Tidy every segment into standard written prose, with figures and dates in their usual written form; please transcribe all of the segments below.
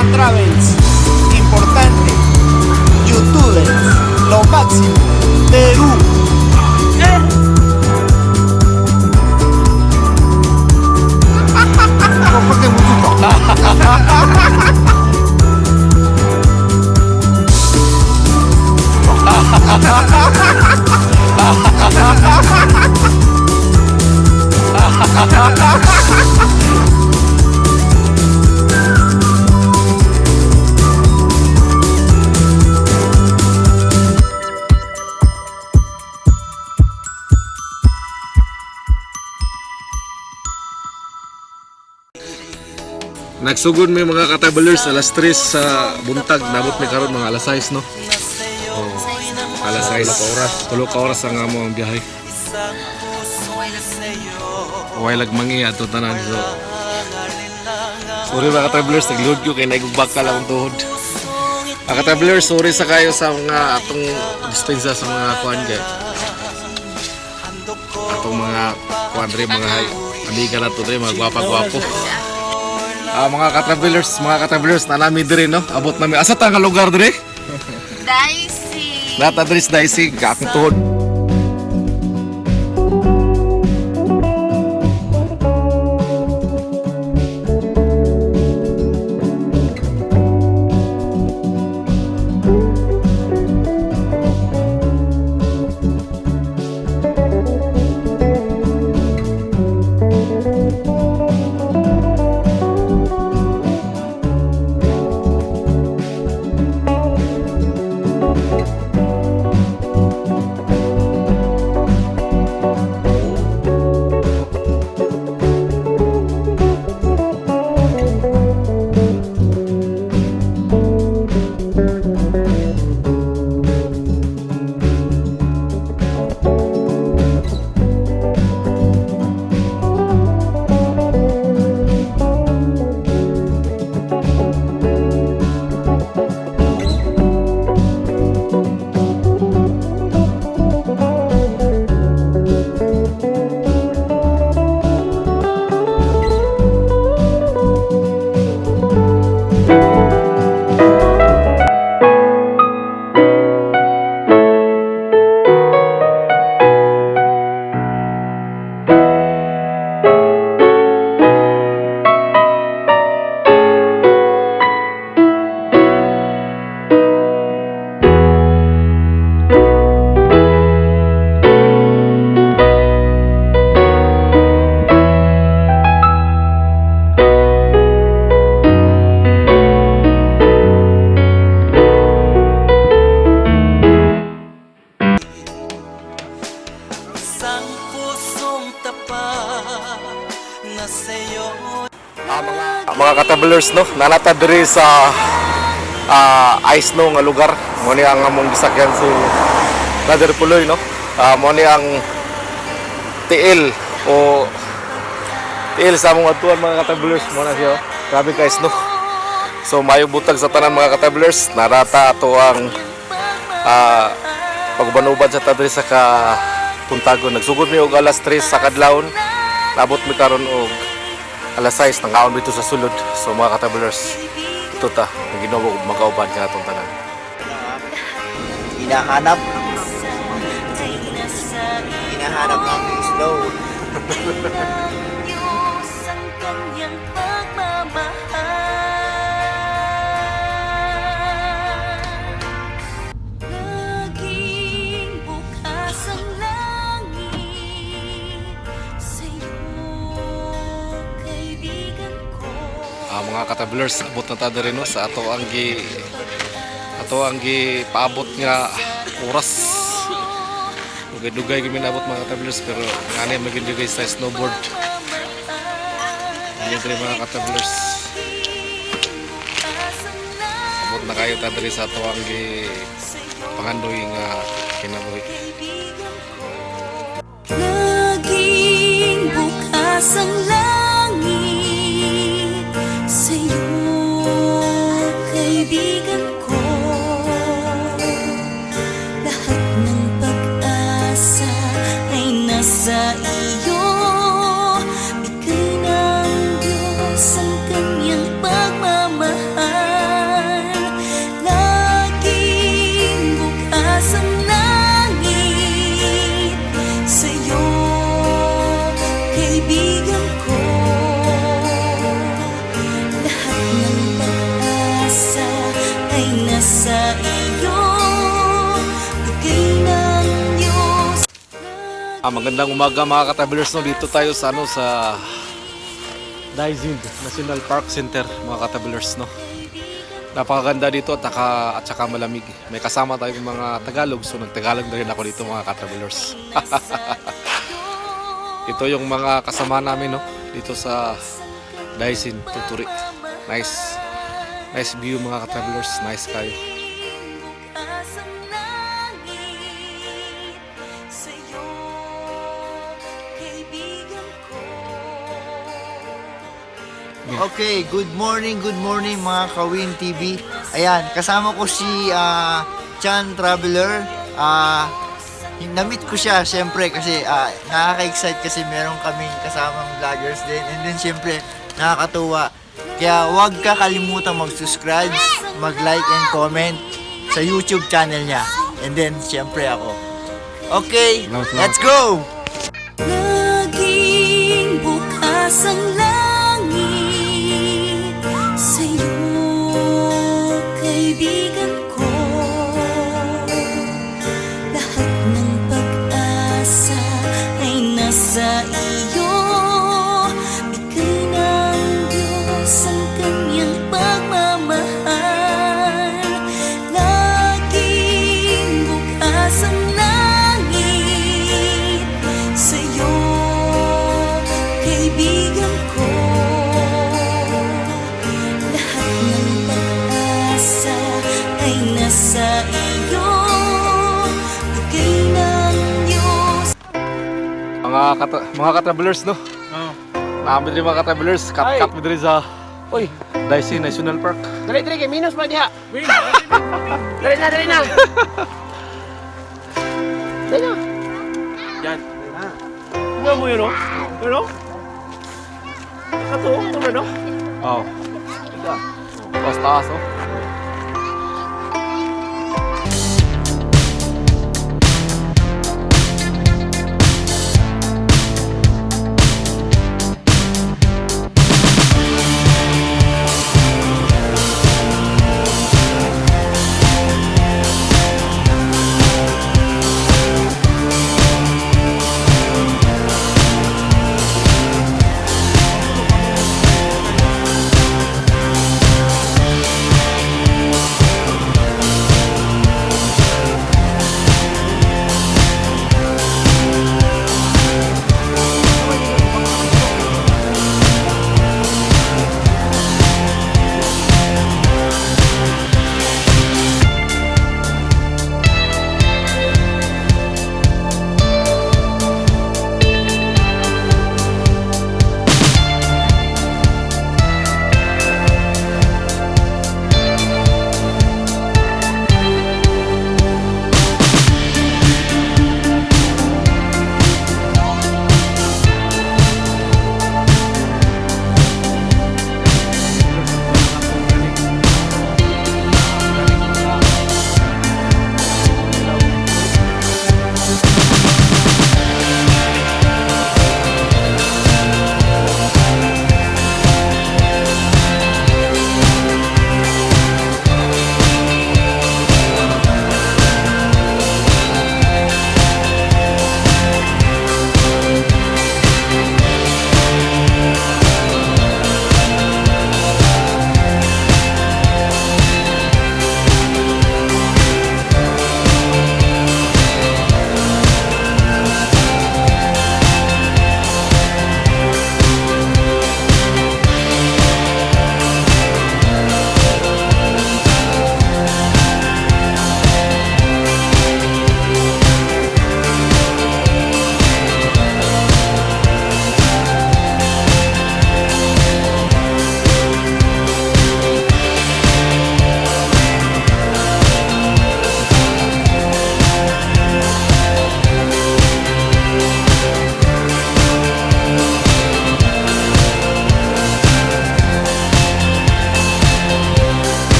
Fan Travels, importante, youtubers, lo máximo, Perú. Nagsugod may mga katabalers alas 3 sa buntag, nabot may karon mga alas 6 no. Oh, alas 6 tulo ka oras ang amo ang biyahe. Way lag mangi ato tanan so. Sorry mga katabalers, naglihod ko kay naigubak ka lang ang tuhod. Mga katabalers, sorry sa kayo sa mga atong dispensa sa mga kuan kay. Atong mga kuan rin, mga amiga na to rin, mga gwapa-gwapo. Mga katravelers na namin dire no. Abot namin asa ta nga lugar dire? Daisy. Data dres Daisy, akong tuhod. Mga katabalers no, nanata diri sa ice no nga lugar. Mo ni ang among gisakyan si Brother Puloy no. Mo ni ang tiil o tiil sa among atuan mga katabalers mo na siya. Grabe guys no. So mayo butag sa tanan mga katabalers, narata ato ang pagbanubad sa tadri sa puntagon. Nagsugod mi og alas 3 sa kadlawon. Nabot mi karon og alas 6 nang aon dito sa sulod. So mga katabalers, ito ta, naginawag magkauban ka itong tanan. Hinahanap namin snow. Mga katabalers, abot na tada rin no, sa ato ang paabot nga oras. Dugay-dugay kami nabot mga katabalers, pero nga maging sa snowboard. Ayan rin mga katabalers. Abot na kayo tada rin sa ato ang pangandoy nga kinabuhi. Naging bukas ang sa iyo, bigay ng Diyos ang kanyang pagmamahal. Magandang umaga mga ka-travelers, no. Dito tayo sa sa Daisy National Park Center mga ka-travelers, no. Napakaganda dito at saka malamig. May kasama tayong mga Tagalog, so nagtagalog na rin ako dito mga ka-travelers. Ito yung mga kasama namin, no, dito sa Daisy Tuturi. Nice view mga ka-travelers, nice kayo. Okay, good morning mga Kawin TV. Ayan, kasama ko si Chan Traveler. Na-meet ko siya syempre kasi nakaka-excite kasi meron kaming kasamang vloggers din. And then syempre, nakakatuwa. Kaya huwag ka kalimutang mag-subscribe, mag-like and comment sa YouTube channel niya. And then syempre ako. Okay, let's go! Laging bukas ang langit sa'yo, kaibigan ko. Lahat ng pag-asa ay nasa iyo. Bigay ng Diyos ang kanyang pagmamahal. Laging bukas ang langit sa'yo, kaibigan ko. Lahat ng pag-asa ay nasa iyo. Bigay ng Diyos. Mga ka-travelers, no. Namin rin mga ka-travelers, cut mo rin sa Daisy National Park. Dali, kay minus pa diha. Dali na. Dali na. Yan. Nga mo yun, no? Pero? Katuong mo na, no? Oh. Tapos taas, oh.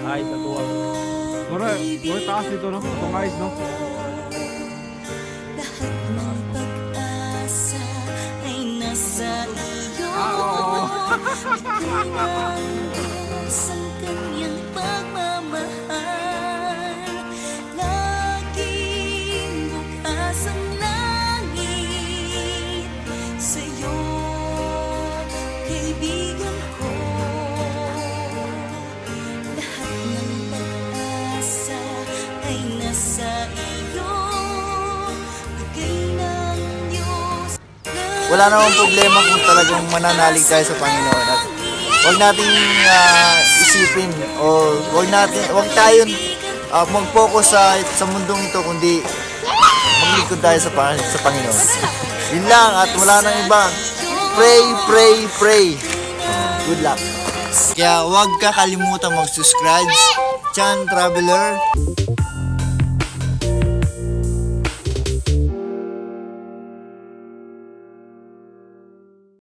Ay, tatuwa. Mura taas dito, no? Itong ice, no? Lahat Ang kanyang pagmamahal, laging bukas ang langit sa'yo, kaibigan ko. Lahat ng pag-asa ay nasa iyo, bigay ng Diyos. Wala namang problema kung talagang mananalig tayo sa Panginoon. At huwag nating isipin o huwag tayong mag-focus sa mundong ito, kundi maglingkod tayo sa Panginoon. Yun lang, at wala nang iba. Pray, pray, pray. Good luck. Kaya huwag kakalimutan mag-subscribe. Chan Traveler.